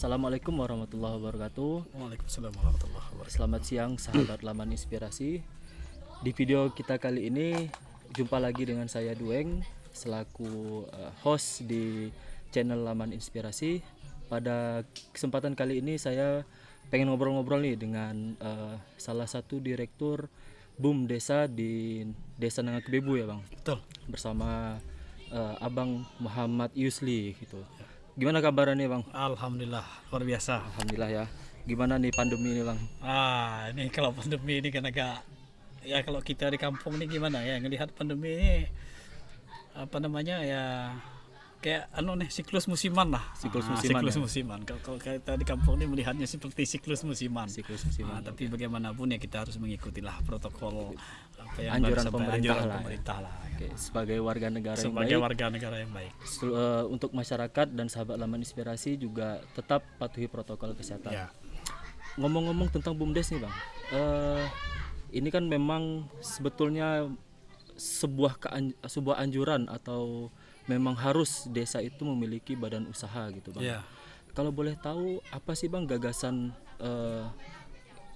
Assalamualaikum warahmatullahi wabarakatuh. Waalaikumsalam warahmatullahi wabarakatuh. Selamat siang sahabat Laman Inspirasi. Di video kita kali ini jumpa lagi dengan saya Dueng selaku host di channel Laman Inspirasi. Pada kesempatan kali ini saya pengen ngobrol-ngobrol nih dengan salah satu direktur BUM Desa di Desa Nangak-Kebebu ya Bang. Betul. Bersama Abang Muhammad Yusli gitu. Gimana kabarnya nih Bang? Alhamdulillah luar biasa. Alhamdulillah ya. Gimana nih pandemi ini Bang? Ini kalau pandemi ini kan agak ya, kalau kita di kampung ini gimana ya ngelihat pandemi ini apa namanya ya, kayak siklus musiman lah. Siklus musiman. Siklus Ya? musiman. Kalau kita di kampung ini melihatnya seperti siklus musiman. Siklus musiman. Tapi bagaimanapun ya kita harus mengikutilah protokol apa yang Anjuran anjuran lah. pemerintah lah. Oke, sebagai warga negara yang Sebagai baik, warga negara yang baik. untuk masyarakat dan sahabat Laman Inspirasi juga tetap patuhi protokol kesehatan. Ya. Ngomong-ngomong tentang BUMDes nih Bang, ini kan memang sebetulnya sebuah anjuran atau memang harus desa itu memiliki badan usaha gitu Bang. Ya. Kalau boleh tahu apa sih Bang gagasan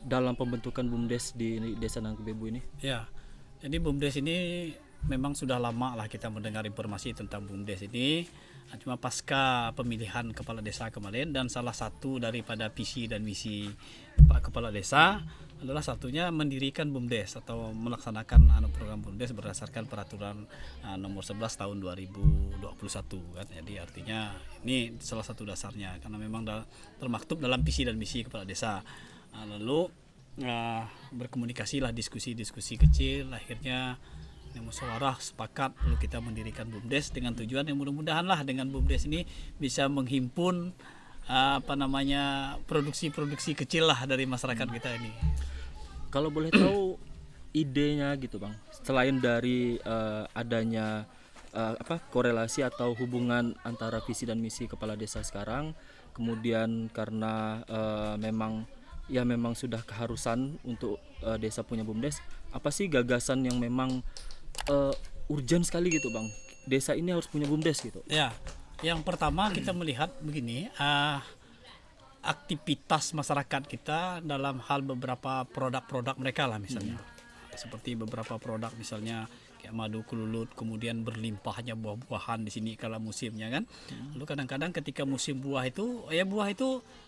dalam pembentukan BUMDes di Desa Nangak-Kebebu ini? Ya. Jadi BUMDes ini memang sudah lama lah kita mendengar informasi tentang BUMDes ini, cuma pasca pemilihan kepala desa kemarin, dan salah satu daripada visi dan misi Pak Kepala Desa adalah satunya mendirikan BUMDes atau melaksanakan program BUMDes berdasarkan peraturan nomor 11 tahun 2021 kan. Jadi artinya ini salah satu dasarnya karena memang termaktub dalam visi dan misi kepala desa. Lalu berkomunikasi lah, diskusi kecil, akhirnya musyawarah sepakat lalu kita mendirikan BUMDes dengan tujuan yang mudah-mudahan lah dengan BUMDes ini bisa menghimpun produksi kecil lah dari masyarakat kita ini. Kalau boleh tahu idenya gitu Bang, selain dari adanya korelasi atau hubungan antara visi dan misi kepala desa sekarang, kemudian karena memang sudah keharusan untuk desa punya BUMDes, apa sih gagasan yang memang urgent sekali gitu Bang, desa ini harus punya BUMDes gitu? Ya, yang pertama kita melihat begini, aktivitas masyarakat kita dalam hal beberapa produk-produk mereka lah, misalnya seperti beberapa produk misalnya kayak madu kelulut, kemudian berlimpahnya buah-buahan di sini kala musimnya kan. Lalu kadang-kadang ketika musim buah itu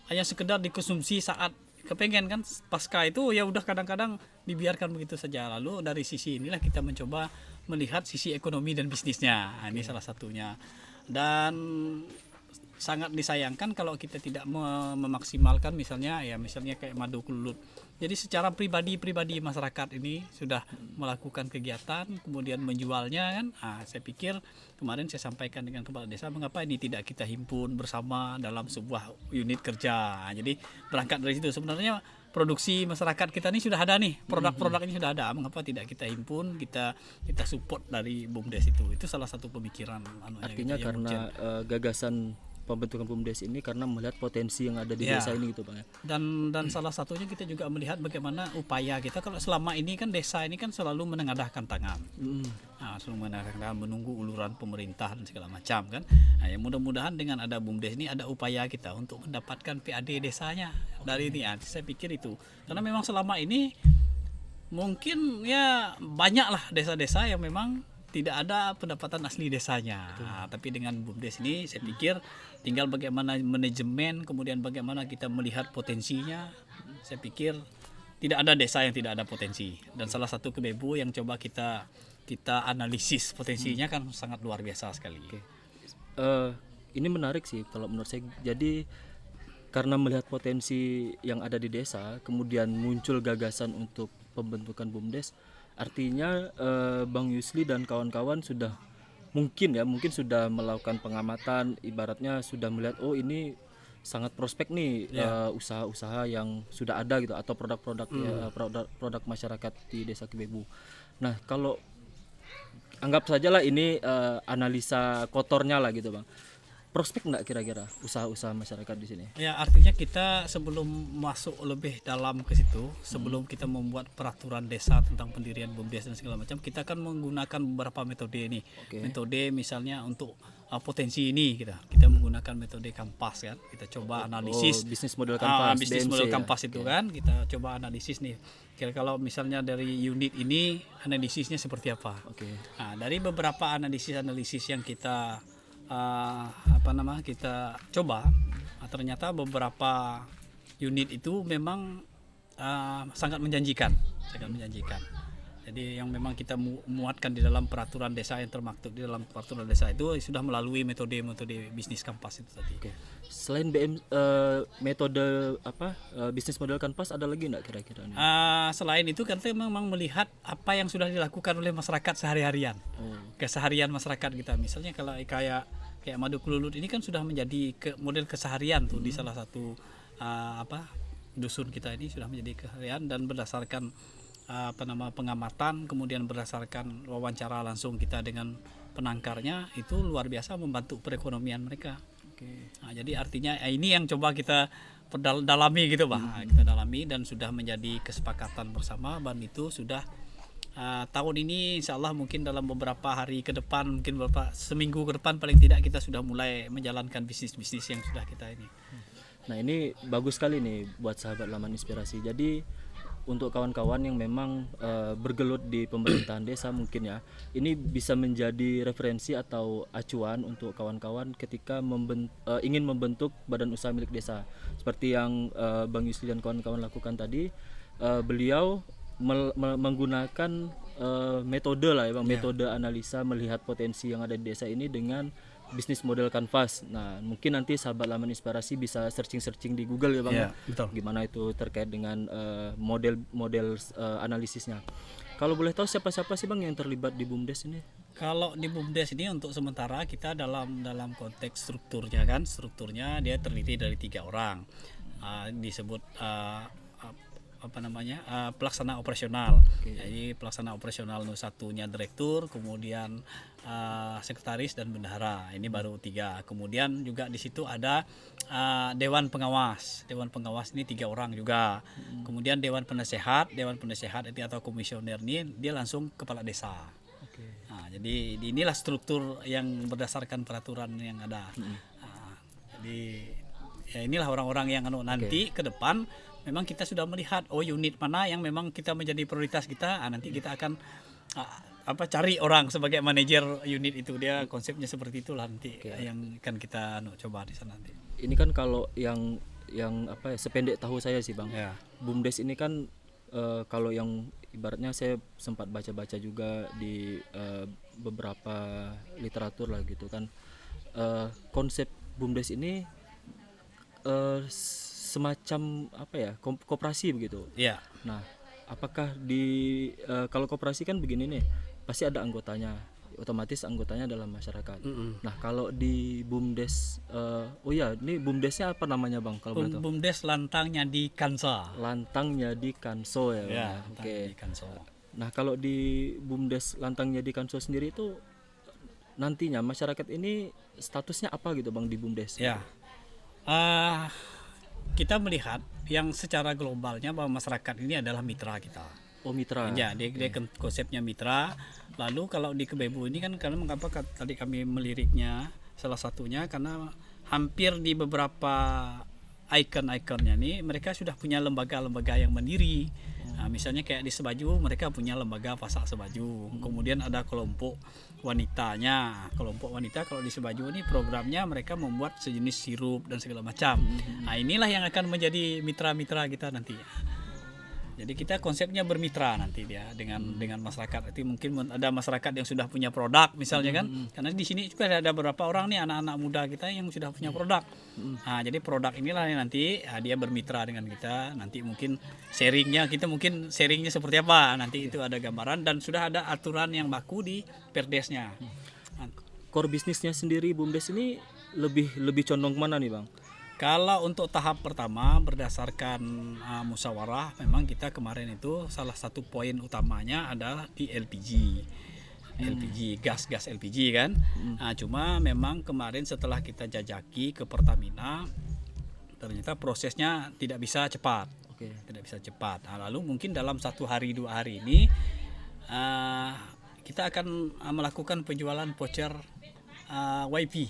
hanya sekedar dikonsumsi saat kepengen kan, pasca itu ya udah kadang-kadang dibiarkan begitu saja. Lalu dari sisi inilah kita mencoba melihat sisi ekonomi dan bisnisnya. Ini salah satunya. Dan sangat disayangkan kalau kita tidak memaksimalkan misalnya kayak madu kelulut. Jadi secara pribadi masyarakat ini sudah melakukan kegiatan kemudian menjualnya kan. Saya pikir kemarin saya sampaikan dengan kepala desa, mengapa ini tidak kita himpun bersama dalam sebuah unit kerja. Jadi berangkat dari situ, sebenarnya produksi masyarakat kita ini sudah ada nih, produk-produk ini sudah ada, mengapa tidak kita himpun, kita support dari BUMDes itu salah satu pemikiran. Artinya karena gagasan pembentukan BUMDes ini karena melihat potensi yang ada di desa ini gitu Bang ya. Dan salah satunya kita juga melihat bagaimana upaya kita, kalau selama ini kan desa ini kan selalu menengadahkan tangan. Selalu menengadahkan tangan, menunggu uluran pemerintah dan segala macam kan. Ya mudah-mudahan dengan ada BUMDes ini ada upaya kita untuk mendapatkan PAD desanya dari ini. Saya pikir itu. Karena memang selama ini mungkin ya banyaklah desa-desa yang memang tidak ada pendapatan asli desanya. Tapi dengan BUMDes ini saya pikir tinggal bagaimana manajemen, kemudian bagaimana kita melihat potensinya. Saya pikir tidak ada desa yang tidak ada potensi. Dan salah satu Kebebu yang coba kita analisis potensinya kan sangat luar biasa sekali. Ini menarik sih kalau menurut saya. Jadi karena melihat potensi yang ada di desa, kemudian muncul gagasan untuk pembentukan BUMDes. Artinya Bang Yusli dan kawan-kawan sudah mungkin sudah melakukan pengamatan, ibaratnya sudah melihat ini sangat prospek nih usaha-usaha yang sudah ada gitu, atau produk masyarakat di Desa Kebebu. Nah, kalau anggap sajalah ini analisa kotornya lah gitu Bang. prospek nggak kira-kira usaha-usaha masyarakat di sini? Ya, artinya kita sebelum masuk lebih dalam ke situ, sebelum kita membuat peraturan desa tentang pendirian BUMDes dan segala macam, kita kan menggunakan beberapa metode ini. Oke. Metode misalnya untuk potensi ini kita menggunakan metode Kampas kan. Kita coba analisis Bisnis model kanvas, bisnis BMC model ya? Kampas itu kan, kita coba analisis nih. Kira kalau misalnya dari unit ini analisisnya seperti apa. Oke. Nah, dari beberapa analisis yang kita kita coba, ternyata beberapa unit itu memang sangat menjanjikan. Jadi yang memang kita muatkan di dalam peraturan desa, yang termaktub di dalam peraturan desa itu sudah melalui metode bisnis Kampas itu tadi. Oke. Selain metode bisnis model kanvas ada lagi nggak kira-kira? Selain itu kan kita memang melihat apa yang sudah dilakukan oleh masyarakat sehari-harian, keseharian masyarakat kita. Misalnya kalau kayak Madu Kelulut ini kan sudah menjadi model keseharian tuh di salah satu dusun kita ini sudah menjadi keseharian, dan berdasarkan pengamatan, kemudian berdasarkan wawancara langsung kita dengan penangkarnya, itu luar biasa membantu perekonomian mereka. Nah, jadi artinya ini yang coba kita dalami gitu Pak. Kita dalami dan sudah menjadi kesepakatan bersama, dan itu sudah tahun ini insya Allah mungkin dalam beberapa hari ke depan, mungkin seminggu ke depan paling tidak, kita sudah mulai menjalankan bisnis-bisnis yang sudah kita ini. Nah, ini bagus sekali nih buat sahabat Laman Inspirasi. Jadi untuk kawan-kawan yang memang bergelut di pemerintahan desa mungkin ya, ini bisa menjadi referensi atau acuan untuk kawan-kawan ketika ingin membentuk badan usaha milik desa. Seperti yang Bang Yusli dan kawan-kawan lakukan tadi, beliau menggunakan metode lah ya Bang, metode analisa melihat potensi yang ada di desa ini dengan bisnis model kanvas. Nah, mungkin nanti sahabat Laman Inspirasi bisa searching di Google ya Bang, Betul. gimana itu terkait dengan model analisisnya. Kalau boleh tahu siapa-siapa sih Bang yang terlibat di BUMDes ini? Kalau di BUMDes ini untuk sementara kita dalam konteks strukturnya dia terdiri dari 3 orang. Disebut pelaksana operasional. Jadi pelaksana operasional satunya direktur, kemudian sekretaris dan bendahara. Ini baru 3. Kemudian juga di situ ada dewan pengawas. Dewan pengawas ini 3 orang juga. Kemudian dewan penasehat itu atau komisioner ini dia langsung kepala desa. Nah, jadi inilah struktur yang berdasarkan peraturan yang ada. Jadi ya inilah orang-orang yang nanti ke depan memang kita sudah melihat unit mana yang memang kita menjadi prioritas kita. Nanti kita akan cari orang sebagai manajer unit itu. Dia konsepnya seperti itulah nanti yang akan kita coba di sana nanti. Ini kan kalau yang sependek tahu saya sih Bang, BUMDes ini kan kalau yang ibaratnya saya sempat baca-baca juga di beberapa literatur lah gitu kan, konsep BUMDes ini semacam koperasi begitu. Iya. Nah, apakah kalau koperasi kan begini nih, pasti ada anggotanya, otomatis anggotanya adalah masyarakat. Nah, kalau di BUMDes, ini BUMDesnya apa namanya Bang? Kalau boleh tahu? BUMDes Lantangnya di Kansa. Lantangnya di Kanso ya Bang. Ya, Oke. di Kanso. Nah, kalau di BUMDes Lantangnya di Kanso sendiri itu nantinya masyarakat ini statusnya apa gitu Bang di BUMDes? Ya. Kita melihat yang secara globalnya bahwa masyarakat ini adalah mitra kita. Oh, mitra. Ya, dia konsepnya mitra. Lalu kalau di Kebebu ini kan, karena mengapa tadi kami meliriknya, salah satunya karena hampir di beberapa ikon-ikonnya nih mereka sudah punya lembaga-lembaga yang mandiri. Nah, misalnya kayak di Sebaju mereka punya lembaga Pasak Sebaju. Kemudian ada kelompok wanitanya. Kelompok wanita kalau di Sebaju ini programnya mereka membuat sejenis sirup dan segala macam. Nah, inilah yang akan menjadi mitra-mitra kita nanti. Jadi kita konsepnya bermitra nanti dia dengan masyarakat. Itu mungkin ada masyarakat yang sudah punya produk misalnya kan. Karena di sini juga ada beberapa orang nih anak-anak muda kita yang sudah punya produk. Nah, jadi produk inilah yang nanti dia bermitra dengan kita. Nanti mungkin sharingnya seperti apa. Nanti itu ada gambaran dan sudah ada aturan yang baku di Perdesnya. Core bisnisnya sendiri BUMDes ini lebih condong mana nih Bang? Kalau untuk tahap pertama berdasarkan musyawarah, memang kita kemarin itu salah satu poin utamanya adalah di LPG. LPG, gas LPG kan. Nah, cuma memang kemarin setelah kita jajaki ke Pertamina, ternyata prosesnya tidak bisa cepat. Tidak bisa cepat. Nah, lalu mungkin dalam 1 hari 2 hari ini kita akan melakukan penjualan voucher YP.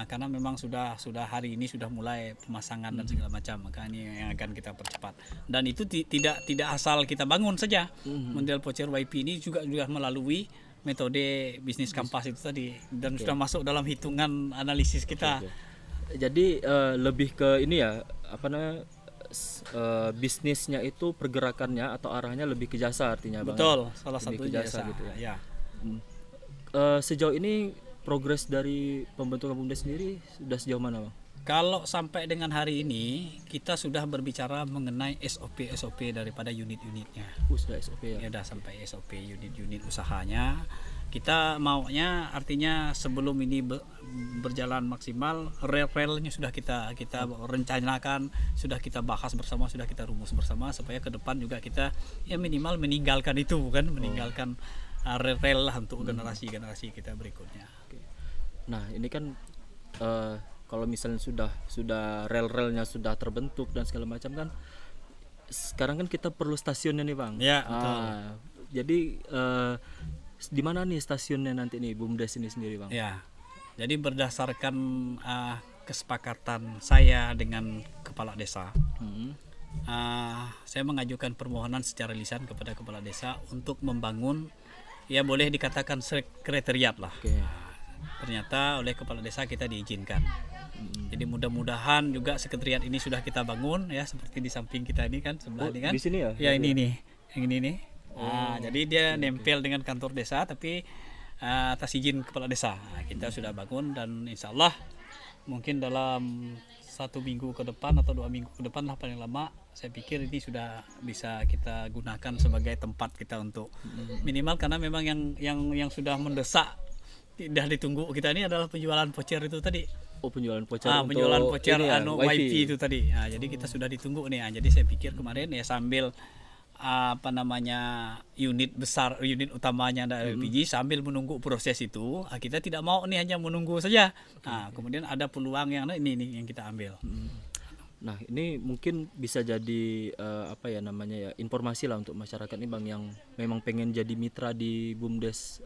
Karena memang sudah hari ini sudah mulai pemasangan dan segala macam, maka ini yang akan kita percepat. Dan itu tidak asal kita bangun saja. Model voucher YP ini juga melalui metode bisnis kampas itu tadi, dan sudah masuk dalam hitungan analisis kita. Jadi lebih ke ini ya, apa namanya, bisnisnya itu pergerakannya atau arahnya lebih ke jasa artinya, Bang. Betul, salah satu jasa gitu ya. Sejauh ini progres dari pembentukan BUMDes sendiri sudah sejauh mana, Bang? Kalau sampai dengan hari ini kita sudah berbicara mengenai SOP daripada unit-unitnya. Sudah SOP ya? Ya, sudah sampai SOP unit-unit usahanya. Kita maunya artinya sebelum ini berjalan maksimal, rel-relnya sudah kita rencanakan, sudah kita bahas bersama, sudah kita rumus bersama, supaya ke depan juga kita ya minimal meninggalkan itu, kan, meninggalkan rel lah untuk generasi kita berikutnya. Nah, ini kan kalau misalnya sudah rel-relnya sudah terbentuk dan segala macam kan, sekarang kan kita perlu stasiunnya nih, Bang. Ya, betul. Jadi di mana nih stasiunnya nanti nih BUMDes ini sendiri, Bang? Ya, jadi berdasarkan kesepakatan saya dengan kepala desa, saya mengajukan permohonan secara lisan kepada kepala desa untuk membangun, ya boleh dikatakan sekretariat lah. Ternyata oleh kepala desa kita diizinkan. Jadi mudah-mudahan juga sekretariat ini sudah kita bangun, ya, seperti di samping kita ini kan, sebelah ini kan. Di sini ya? Ya, ini nih, yang ini nih. Jadi dia nempel dengan kantor desa, tapi atas izin kepala desa. Kita sudah bangun, dan insya Allah mungkin dalam 1 minggu ke depan atau 2 minggu ke depan lah paling lama, saya pikir ini sudah bisa kita gunakan sebagai tempat kita untuk minimal, karena memang yang sudah mendesak tidak ditunggu kita ini adalah penjualan voucher itu tadi. Penjualan voucher penjualan voucher YP itu tadi. Jadi kita sudah ditunggu nih. Jadi saya pikir kemarin ya sambil unit besar, unit utamanya ada LPG, sambil menunggu proses itu, kita tidak mau nih hanya menunggu saja. Kemudian ada peluang yang ini yang kita ambil. Nah, ini mungkin bisa jadi informasi lah untuk masyarakat nih, Bang, yang memang pengen jadi mitra di BUMDes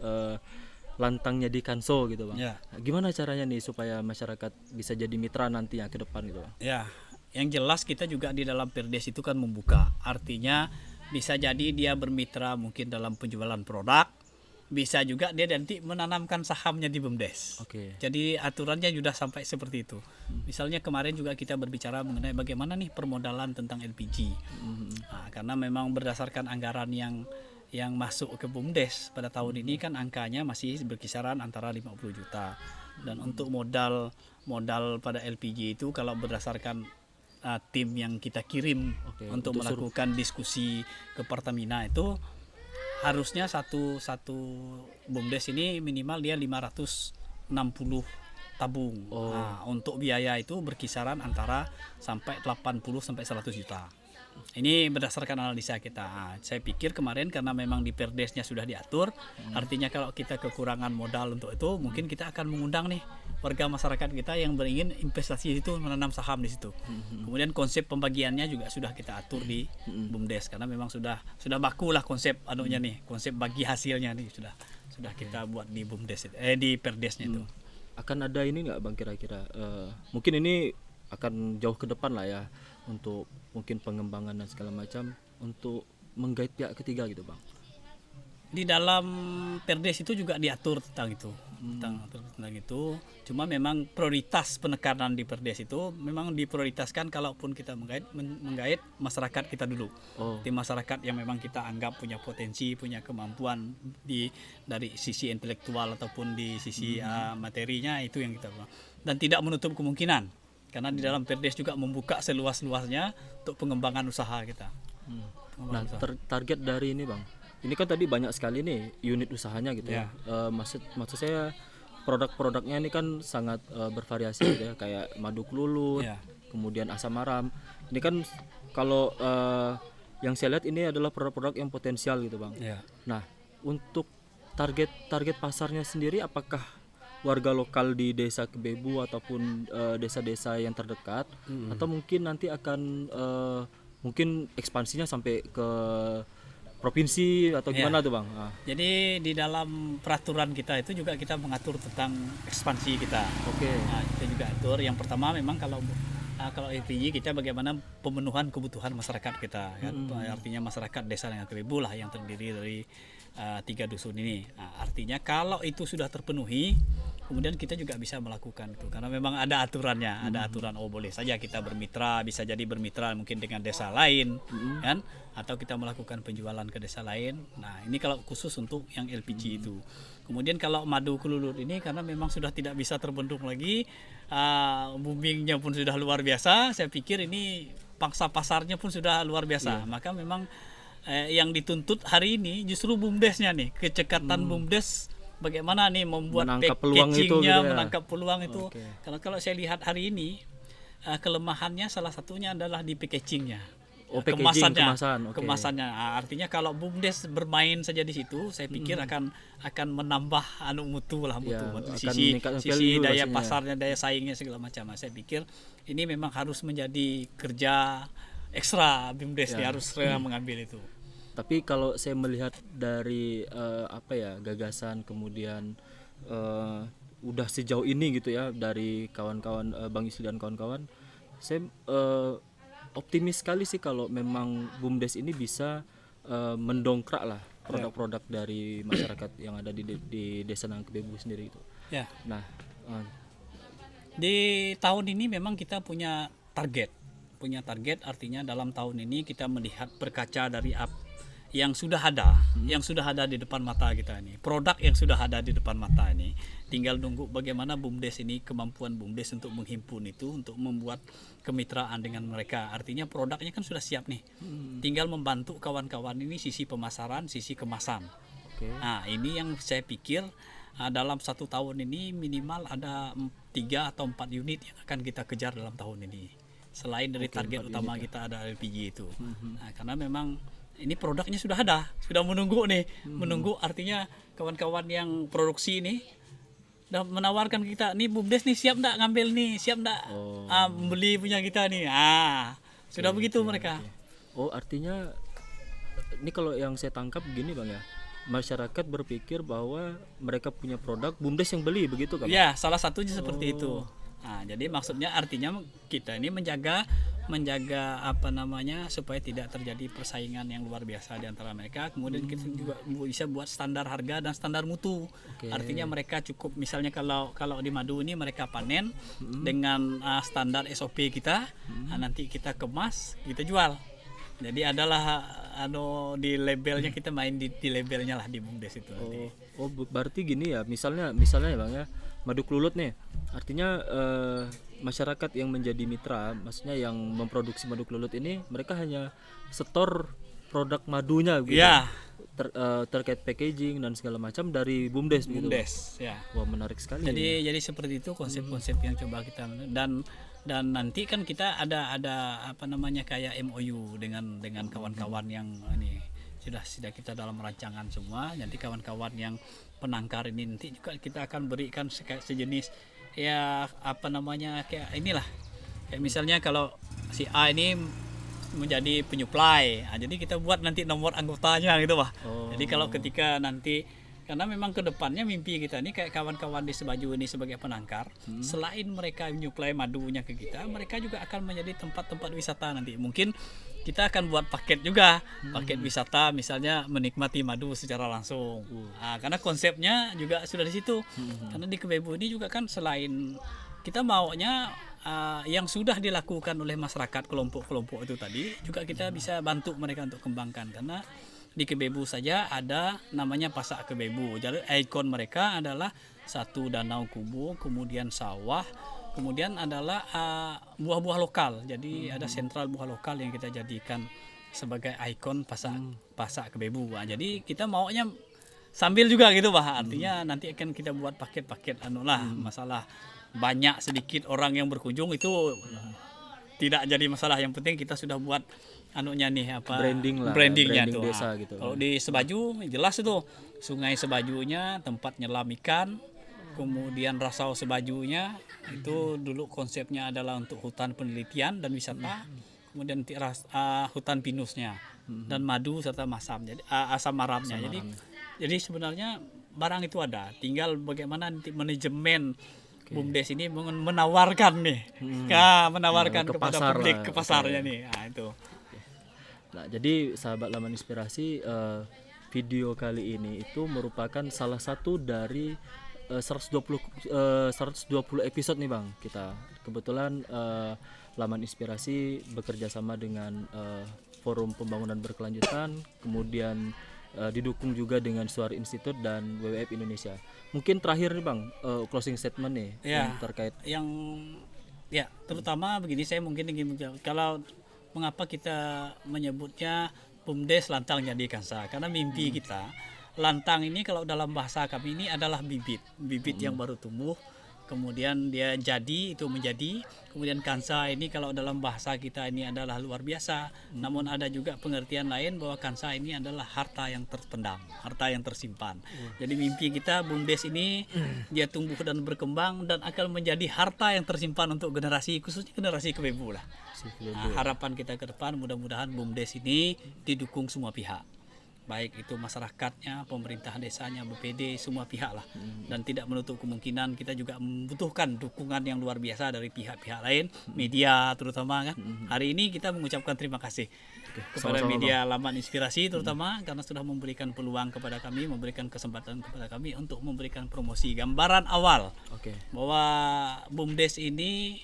lantangnya di Kanso gitu, Bang. Ya. Gimana caranya nih supaya masyarakat bisa jadi mitra nantinya ke depan gitu, Bang? Ya, yang jelas kita juga di dalam Perdes itu kan membuka, artinya bisa jadi dia bermitra mungkin dalam penjualan produk, bisa juga dia nanti menanamkan sahamnya di BUMDes. Jadi aturannya sudah sampai seperti itu. Misalnya kemarin juga kita berbicara mengenai bagaimana nih permodalan tentang LPG. Karena memang berdasarkan anggaran yang masuk ke BUMDes pada tahun ini kan angkanya masih berkisaran antara 50 juta. Dan untuk modal pada LPG itu kalau berdasarkan tim yang kita kirim untuk melakukan diskusi ke Pertamina, itu harusnya satu BUMDes ini minimal dia 560 tabung. Untuk biaya itu berkisaran antara sampai 80 sampai 100 juta. Ini berdasarkan analisa kita. Saya pikir kemarin karena memang di Perdesnya sudah diatur, artinya kalau kita kekurangan modal untuk itu, mungkin kita akan mengundang nih warga masyarakat kita yang beringin investasi itu, menanam saham di situ. Kemudian konsep pembagiannya juga sudah kita atur di BUMDes, karena memang sudah baku lah konsep konsep bagi hasilnya nih sudah kita buat di BUMDes di Perdesnya itu. Akan ada ini nggak, Bang, kira-kira mungkin ini akan jauh ke depan lah ya, untuk mungkin pengembangan dan segala macam, untuk menggait pihak ketiga gitu, Bang? Di dalam Perdes itu juga diatur tentang itu, tentang itu. Cuma memang prioritas penekanan di Perdes itu memang diprioritaskan kalaupun kita menggait masyarakat kita dulu. Di masyarakat yang memang kita anggap punya potensi, punya kemampuan dari sisi intelektual ataupun di sisi materinya, itu yang kita buat. Dan tidak menutup kemungkinan, karena di dalam Perdes juga membuka seluas-luasnya untuk pengembangan usaha kita. Target dari ini, Bang, ini kan tadi banyak sekali nih unit usahanya gitu ya. Maksud saya produk-produknya ini kan sangat bervariasi gitu ya, kayak madu kelulut, kemudian asam maram. Ini kan kalau yang saya lihat ini adalah produk-produk yang potensial gitu, Bang. Nah, untuk target target pasarnya sendiri apakah warga lokal di desa Kebebu ataupun desa-desa yang terdekat, atau mungkin nanti akan mungkin ekspansinya sampai ke provinsi atau Ya. gimana tuh Bang? Jadi di dalam peraturan kita itu juga kita mengatur tentang ekspansi kita. Oke. Nah, kita juga atur. Yang pertama memang kalau LPG kita bagaimana pemenuhan kebutuhan masyarakat kita kan. Artinya masyarakat desa dengan Kebebu lah yang terdiri dari 3 dusun ini. Nah, artinya kalau itu sudah terpenuhi, kemudian kita juga bisa melakukan itu karena memang ada aturannya, ada aturan. Oh, boleh saja kita bermitra, bisa jadi bermitra mungkin dengan desa lain kan, atau kita melakukan penjualan ke desa lain. Nah, ini kalau khusus untuk yang LPG itu. Kemudian kalau madu kelulut ini karena memang sudah tidak bisa terbendung lagi, boomingnya pun sudah luar biasa. Saya pikir ini pangsa pasarnya pun sudah luar biasa. Maka memang yang dituntut hari ini justru BUMDesnya nih, kecekatan BUMDes bagaimana nih membuat Menangkap peluang itu gitu packagingnya, ya. menangkap peluang itu. Oke. Kalau saya lihat hari ini kelemahannya salah satunya adalah di packagingnya. Oh, packaging, Kemasannya, oke. kemasannya. Artinya kalau BUMDes bermain saja di situ, saya pikir akan menambah mutu Ya, akan sisi meningkatkan sisi value daya pastinya. pasarnya, daya saingnya segala macam. Saya pikir ini memang harus menjadi kerja ekstra BUMDes nih, harus mengambil itu. Tapi kalau saya melihat dari gagasan kemudian udah sejauh ini gitu ya dari kawan-kawan Bang Isli dan kawan-kawan, saya optimis sekali sih kalau memang BUMDes ini bisa mendongkrak lah produk-produk dari masyarakat yang ada di Desa Nangkebebu sendiri itu. Ya. Nah, Di tahun ini memang kita punya target. Artinya dalam tahun ini kita melihat berkaca dari yang sudah ada di depan mata kita ini. Produk yang sudah ada di depan mata ini. Tinggal nunggu bagaimana BUMDes ini, kemampuan BUMDes untuk menghimpun itu, untuk membuat kemitraan dengan mereka. Artinya produknya kan sudah siap nih. Tinggal membantu kawan-kawan ini sisi pemasaran, sisi kemasan. oke. Nah, ini yang saya pikir dalam 1 tahun ini minimal ada 3 atau 4 unit yang akan kita kejar dalam tahun ini. Selain dari target 4 utama unit kita ada LPG itu. Nah, karena memang ini produknya sudah ada, sudah menunggu nih. Menunggu artinya kawan-kawan yang produksi ini udah menawarkan kita, nih BUMDes nih siap enggak ngambil nih, siap enggak beli punya kita nih. Sudah begitu mereka. Oh, artinya ini kalau yang saya tangkap begini Bang ya. Masyarakat berpikir bahwa mereka punya produk, BUMDes yang beli, begitu kan? Ya, salah satunya seperti itu. Nah, jadi maksudnya artinya kita ini menjaga supaya tidak terjadi persaingan yang luar biasa di antara mereka. Kemudian kita juga bisa buat standar harga dan standar mutu. Oke. Artinya mereka cukup, misalnya kalau di madu ini mereka panen dengan standar SOP kita, nanti kita kemas, kita jual. Jadi adalah di labelnya, kita main di labelnya lah di BUMDes itu nanti. Berarti gini ya, misalnya ya Bang ya, madu kelulut nih, artinya masyarakat yang menjadi mitra, maksudnya yang memproduksi madu kelulut ini, mereka hanya setor produk madunya gitu. Ya. Terkait packaging dan segala macam dari BUMDes gitu. BUMDes, ya. Wah, menarik sekali. Jadi seperti itu konsep-konsep yang coba kita, dan nanti kan kita ada kayak MOU dengan kawan-kawan yang ini sudah kita dalam rancangan semua. Nanti kawan-kawan yang penangkar ini nanti juga kita akan berikan sejenis ya kayak inilah. Kayak misalnya kalau si A ini menjadi penyuplai, jadi kita buat nanti nomor anggotanya gitu Pak. Jadi kalau ketika nanti, karena memang kedepannya mimpi kita ini kayak kawan-kawan di Sebaju ini sebagai penangkar, selain mereka menyuplai madunya ke kita, mereka juga akan menjadi tempat-tempat wisata nanti. Mungkin kita akan buat paket juga, paket wisata, misalnya menikmati madu secara langsung. Karena konsepnya juga sudah di situ. Karena di Kebebu ini juga kan selain kita maunya yang sudah dilakukan oleh masyarakat kelompok-kelompok itu tadi, juga kita bisa bantu mereka untuk kembangkan. Karena di Kebebu saja ada namanya Pasak Kebebu. Jadi ikon mereka adalah satu danau kubu, kemudian sawah, kemudian adalah buah-buah lokal. Jadi ada sentral buah lokal yang kita jadikan sebagai ikon Pasak Kebebu. Jadi kita maunya sambil juga gitu Pak. Artinya nanti akan kita buat paket-paket masalah banyak sedikit orang yang berkunjung itu tidak jadi masalah. Yang penting kita sudah buat anunya nih apa Branding lah, brandingnya branding tuh. desa gitu. Kalau di Sebaju jelas itu Sungai Sebajunya tempat nyelam ikan, kemudian Rasau Sebajunya itu dulu konsepnya adalah untuk hutan penelitian dan wisata, kemudian hutan pinusnya dan madu serta asam maramnya. Jadi sebenarnya barang itu ada, tinggal bagaimana nanti manajemen BUMDes ini menawarkan nih, menawarkan ke kepada pasar publik, lah. ke pasarnya nih. Nah, itu. Nah, jadi sahabat Laman Inspirasi, video kali ini itu merupakan salah satu dari 120 episode nih Bang. Kita kebetulan Laman Inspirasi bekerja sama dengan Forum Pembangunan Berkelanjutan, kemudian didukung juga dengan Suara Institute dan WWF Indonesia. Mungkin terakhir nih Bang, closing statement nih yang terkait terutama begini, saya mungkin ingin menjawab kalau mengapa kita menyebutnya BUMDes Lantang Jadi Kansa, karena mimpi kita lantang ini kalau dalam bahasa kami ini adalah bibit yang baru tumbuh, kemudian dia jadi, itu menjadi, kemudian kansa ini kalau dalam bahasa kita ini adalah luar biasa. Namun ada juga pengertian lain bahwa kansa ini adalah harta yang terpendam, harta yang tersimpan. Jadi mimpi kita BUMDes ini dia tumbuh dan berkembang dan akan menjadi harta yang tersimpan untuk generasi, khususnya generasi Kebebu lah. Harapan kita ke depan mudah-mudahan BUMDes ini didukung semua pihak, baik itu masyarakatnya, pemerintah desanya, BPD, semua pihak lah. Dan tidak menutup kemungkinan kita juga membutuhkan dukungan yang luar biasa dari pihak-pihak lain, media terutama kan. Hari ini kita mengucapkan terima kasih kepada sama-sama, media Laman Inspirasi terutama karena sudah memberikan peluang kepada kami, memberikan kesempatan kepada kami untuk memberikan promosi gambaran awal bahwa BUMDes ini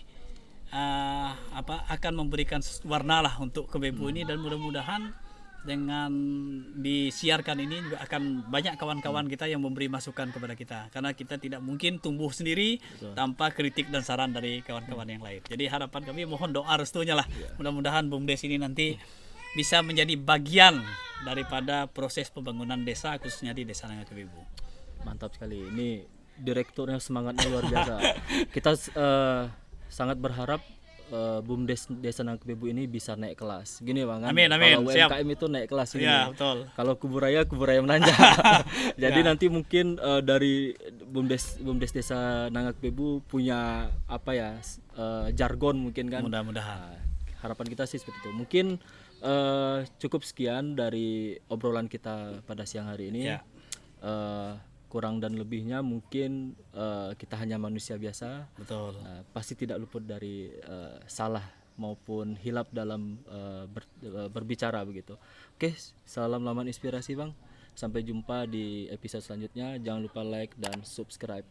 akan memberikan warna lah untuk Kebebu ini, dan mudah-mudahan dengan disiarkan ini juga akan banyak kawan-kawan kita yang memberi masukan kepada kita, karena kita tidak mungkin tumbuh sendiri tanpa kritik dan saran dari kawan-kawan yang lain. Jadi harapan kami mohon doa restunya lah, mudah-mudahan BUMDes ini nanti bisa menjadi bagian daripada proses pembangunan desa, khususnya di Desa Nangak Kebebu. Mantap sekali, ini direkturnya semangatnya luar biasa. Kita sangat berharap BUMDes Desa Nangak Kebebu ini bisa naik kelas. Gini Bang, kan? Amin. Kalau Siap. UMKM itu naik kelas ini. Ya, betul. Kalau kuburaya menanjak. Jadi nanti mungkin dari BUMDes Desa Nangak Kebebu punya jargon mungkin kan. Mudah-mudahan. Harapan kita sih seperti itu. Mungkin cukup sekian dari obrolan kita pada siang hari ini. Kurang dan lebihnya mungkin kita hanya manusia biasa. Betul. Pasti tidak luput dari salah maupun hilap dalam berbicara begitu. Oke, salam Laman Inspirasi Bang. Sampai jumpa di episode selanjutnya. Jangan lupa like dan subscribe.